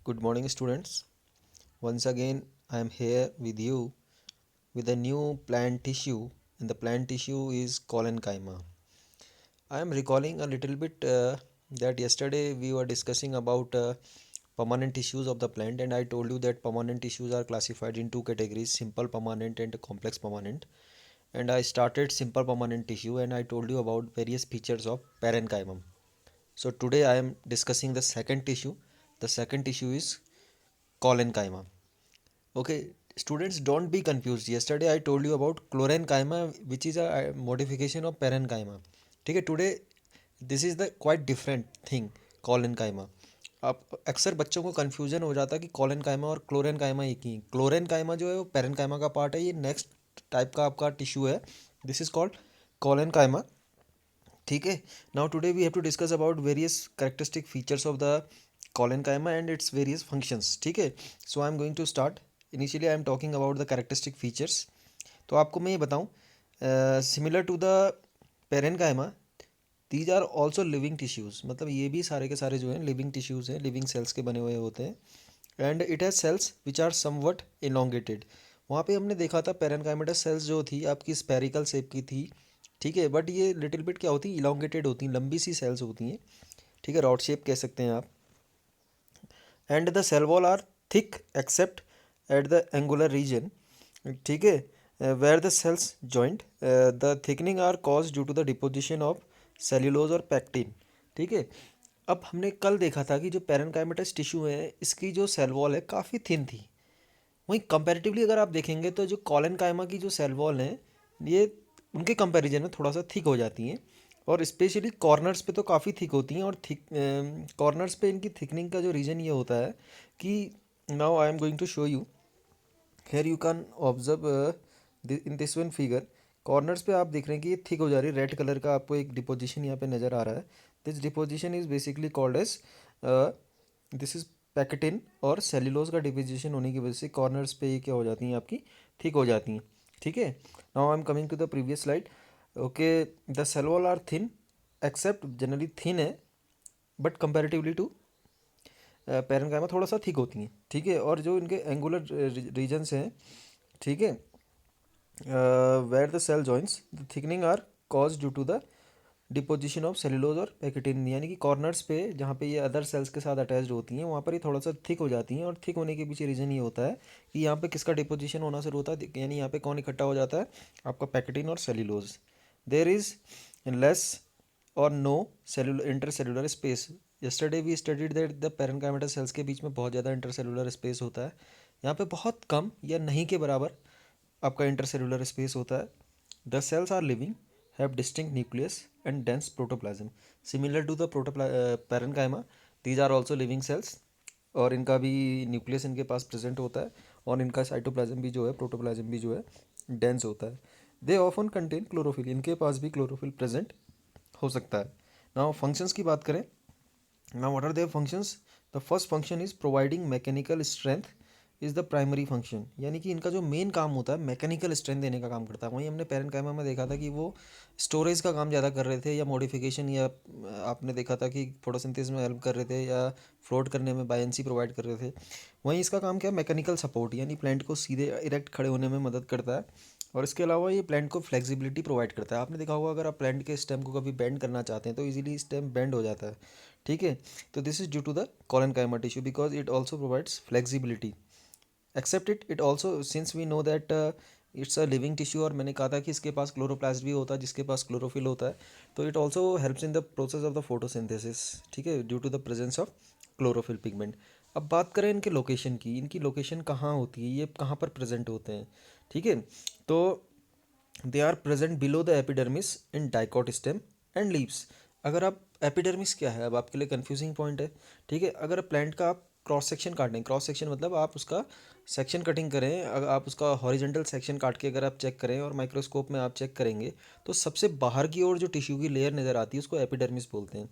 Good morning, students. Once again, I am here with you with a new plant tissue, and the plant tissue is collenchyma. I am recalling a little bit that yesterday we were discussing about permanent tissues of the plant, and I told you that permanent tissues are classified in two categories: simple permanent and complex permanent. And I started simple permanent tissue, and I told you about various features of parenchyma. So today I am discussing the second tissue. The second tissue is collenchyma. Okay, students, don't be confused. Yesterday I told you about chlorenchyma, which is a modification of parenchyma. ठीक है, today this is the quite different thing, collenchyma. अब अक्सर बच्चों को confusion हो जाता है कि कॉलेनकाइमा और क्लोरेनकाइमा एक ही। क्लोरेनकाइमा जो है वो पेरेनकाइमा का पार्ट है, ये नेक्स्ट टाइप का आपका टिश्यू है। This is called collenchyma. ठीक है, now today we have to discuss about various characteristic features of the collenchyma and its various functions. ठीक है, so I am going to start. Initially I am talking about the characteristic features. तो आपको मैं ये बताऊँ, similar to the parenchyma, these are also living tissues. मतलब ये भी सारे के सारे जो हैं लिविंग टिश्यूज़ हैं, लिविंग सेल्स के बने हुए होते हैं। And it has cells which are somewhat elongated. वहाँ पे हमने देखा था पेरेनकाइमेटस सेल्स जो थी आपकी स्पेरिकल शेप की थी। ठीक है, बट ये लिटिल बिट क्या होती है, इलोंगेटेड होती हैं, लंबी सी सेल्स होती हैं। ठीक है, रॉड शेप कह सकते हैं आप। And the cell wall are thick except at the angular region. ठीक है, where the cells joint, the thickening are cause due to the deposition of cellulose और पैक्टिन। ठीक है, अब हमने कल देखा था कि जो पेरेनकाइमेटस टिश्यू है इसकी जो सेल वॉल है काफ़ी थिन थी। वहीं कंपैरेटिवली अगर आप देखेंगे तो जो कॉलेनकाइमा की जो सेल वॉल हैं ये उनके कंपैरिजन में थोड़ा सा थिक हो जाती हैं, और स्पेशली कॉर्नर्स पे तो काफ़ी थिक होती हैं। और थिक कॉर्नर्स पे इनकी थिकनिंग का जो रीज़न ये होता है कि now I am going to show you, here you can observe in this one figure. Corners पे आप देख रहे हैं कि ये थिक हो जा रही है, रेड कलर का आपको एक डिपोजिशन यहाँ पे नज़र आ रहा है। This deposition is basically called as, this is pectin, और सेल्यूलोज का डिपोजिशन होने की वजह से कॉर्नर्स पे ये क्या हो जाती हैं आपकी, थिक हो जाती हैं। ठीक है, now I am coming to the previous slide. Okay, the cell wall are thin except, generally thin है बट कंपेरेटिवली टू पेरेन्काइमा थोड़ा सा थिक होती हैं। ठीक है, और जो इनके एंगुलर रीजन्स हैं, ठीक है, where the cell joints the thickening are cause due to the deposition of cellulose और पैकेटिन। यानी कि कॉर्नर्स पे जहाँ पे ये अदर सेल्स के साथ अटैच्ड होती हैं वहाँ पर ये थोड़ा सा थिक हो जाती हैं, और थिक होने के पीछे रीज़न ये होता है कि यहाँ पे किसका डिपोजिशन होना शुरू होता है, यानी यहाँ पे कौन इकट्ठा हो जाता है, आपका पैकेटिन और cellulose. There is less or no cellular intercellular space. Yesterday we studied that the parenchymatous cells के बीच में बहुत ज़्यादा इंटरसेलुलर स्पेस होता है। यहाँ पे बहुत कम या नहीं के बराबर आपका इंटरसेलुलर स्पेस होता है। The cells are living, have distinct nucleus and dense protoplasm. Similar to the parenchyma, these are also living cells, और इनका भी न्यूक्लियस इनके पास प्रेजेंट होता है, और इनका साइटोप्लाज्म भी जो है, प्रोटोप्लाज्म भी जो है डेंस होता है। दे ऑफन कंटेन क्लोरोफिल, इनके पास भी क्लोरोफिल प्रेजेंट हो सकता है। नाउ फंक्शंस की बात करें, now what are their functions. The first function is providing mechanical strength is the primary function. यानी कि इनका जो मेन काम होता है मैकेनिकल स्ट्रेंथ देने का काम करता है। वहीं हमने पेरेन्काइमा में देखा था कि वो स्टोरेज का काम ज़्यादा कर रहे थे, या मॉडिफिकेशन, या आपने देखा था कि फोटोसिंथेसिस में हेल्प कर रहे थे, या फ्लोट करने में बायंसी प्रोवाइड कर रहे थे। वहीं इसका काम क्या है, मैकेनिकल सपोर्ट, यानी प्लांट को सीधे इरेक्ट खड़े होने में मदद करता है। और इसके अलावा ये प्लांट को फ्लेक्सिबिलिटी प्रोवाइड करता है। आपने देखा होगा अगर आप प्लांट के स्टेम को कभी बेंड करना चाहते हैं तो इजीली स्टेम बेंड हो जाता है। ठीक है, तो this is due to the collenchyma tissue because it also provides flexibility. Except it also since we know that it's a living tissue, और मैंने कहा था कि इसके पास क्लोरोप्लास्ट भी होता है जिसके पास क्लोरोफिल होता है, तो it also helps in the process of the photosynthesis. ठीक है, due to the presence of chlorophyll pigment. अब बात करें इनके लोकेशन की, इनकी लोकेशन कहाँ होती है, ये कहाँ पर प्रेजेंट होते हैं। ठीक है, तो they are present below the epidermis in dicot stem and leaves. अगर आप एपिडर्मिस क्या है, अब आपके लिए कंफ्यूजिंग पॉइंट है। ठीक है, अगर प्लांट का आप क्रॉस सेक्शन काटें, क्रॉस सेक्शन मतलब आप उसका सेक्शन कटिंग करें, अगर आप उसका हॉरिजेंटल सेक्शन काट के अगर आप चेक करें और माइक्रोस्कोप में आप चेक करेंगे तो सबसे बाहर की ओर जो टिश्यू की लेयर नज़र आती है उसको एपिडर्मिस बोलते हैं।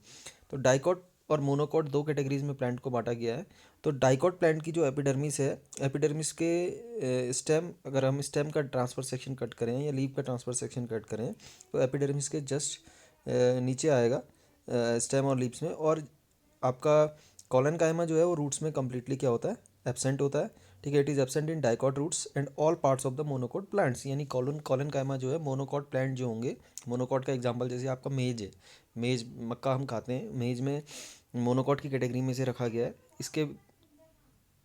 तो डाइकॉट और मोनोकॉट दो कैटेगरीज में प्लांट को बांटा गया है। तो डाइकॉट प्लांट की जो एपिडर्मिस है, एपिडर्मिस के स्टेम, अगर हम स्टेम का ट्रांसफर सेक्शन कट करें या लीफ का ट्रांसफर सेक्शन कट करें तो एपिडर्मिस के जस्ट नीचे आएगा स्टेम और लीव्स में, और आपका कॉलन कायमा जो है वो रूट्स में कम्प्लीटली क्या होता है, एब्सेंट होता है, ठीक है। It is absent in dicot roots and all parts of the monocot plants, यानी कॉलन कॉलन कायमा जो है मोनोकॉट प्लांट जो होंगे, मोनोकॉट का एग्जांपल जैसे आपका मेज है, मेज मक्का हम खाते हैं, मेज में मोनोकॉट की कैटेगरी में से रखा गया है। इसके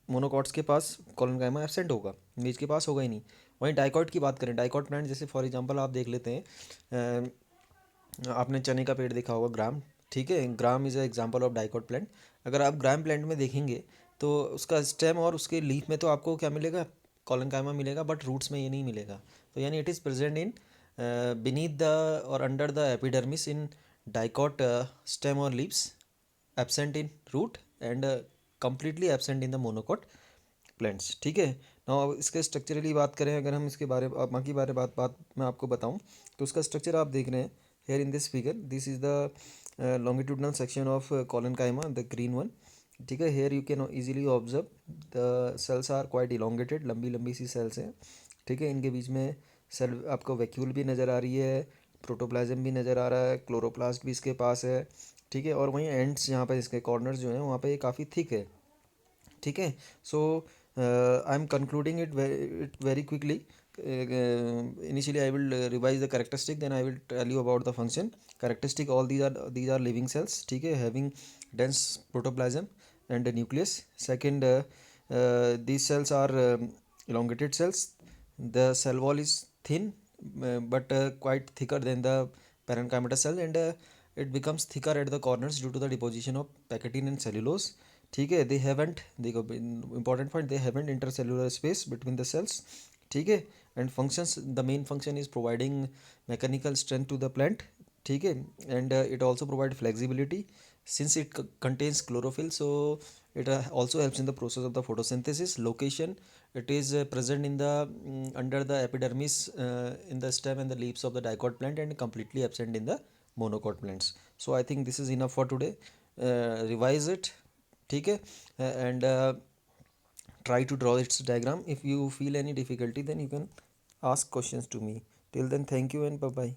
मोनोकॉट्स के पास कॉलन कायमा एब्सेंट होगा, मेज के पास होगा ही नहीं। वहीं डाइकॉट की बात करें, डाइकॉट प्लांट जैसे फॉर एग्जांपल आप देख लेते हैं, आपने चने का पेड़ देखा होगा, ग्राम, ठीक है, gram is a example of dicot plant. अगर आप ग्राम प्लांट में देखेंगे तो उसका स्टेम और उसके लीफ में तो आपको क्या मिलेगा, कॉलन कायमा मिलेगा, बट रूट्स में ये नहीं मिलेगा। तो यानी it is present in beneath the or under the epidermis in dicot stem or leaves, absent in root and completely absent in the monocot plants, ठीक है। नाउ इसके स्ट्रक्चरली बात करें, अगर हम इसके बारे बाकी बारे बात मैं आपको बताऊं, तो उसका स्ट्रक्चर आप देख रहे हैं here in this figure, this is the longitudinal section of collenchyma, the green one, ठीक है। Here you can easily observe the cells are quite elongated, लंबी लंबी सी सेल्स हैं, ठीक है। इनके बीच में सेल आपको वैक्यूल भी नज़र आ रही है, प्रोटोप्लाज्म भी नज़र आ रहा है, क्लोरोप्लास्ट भी इसके पास है, ठीक है। और वहीं एंड्स यहाँ पे इसके कॉर्नर्स जो हैं वहाँ पे ये काफ़ी थिक है, ठीक है। So I am concluding it very quickly. Initially I will revise the characteristic, then I will tell you about the function characteristic. All these are living cells, ठीक है, having dense protoplasm and a nucleus. Second, these cells are elongated cells. The cell wall is thin, but quite thicker than the parenchymatous cell, and it becomes thicker at the corners due to the deposition of pectin and cellulose, ठीक है। They haven't, देखो important point, they haven't intercellular space between the cells, ठीक है। And functions, the main function is providing mechanical strength to the plant, ठीक है। And it also provide flexibility since it contains chlorophyll, so it also helps in the process of the photosynthesis. Location, it is present in the under the epidermis, in the stem and the leaves of the dicot plant, and completely absent in the monocot plants. So I think this is enough for today. Revise it, ठीक है, and try to draw its diagram. If you feel any difficulty, then you can ask questions to me. Till then, thank you and bye bye.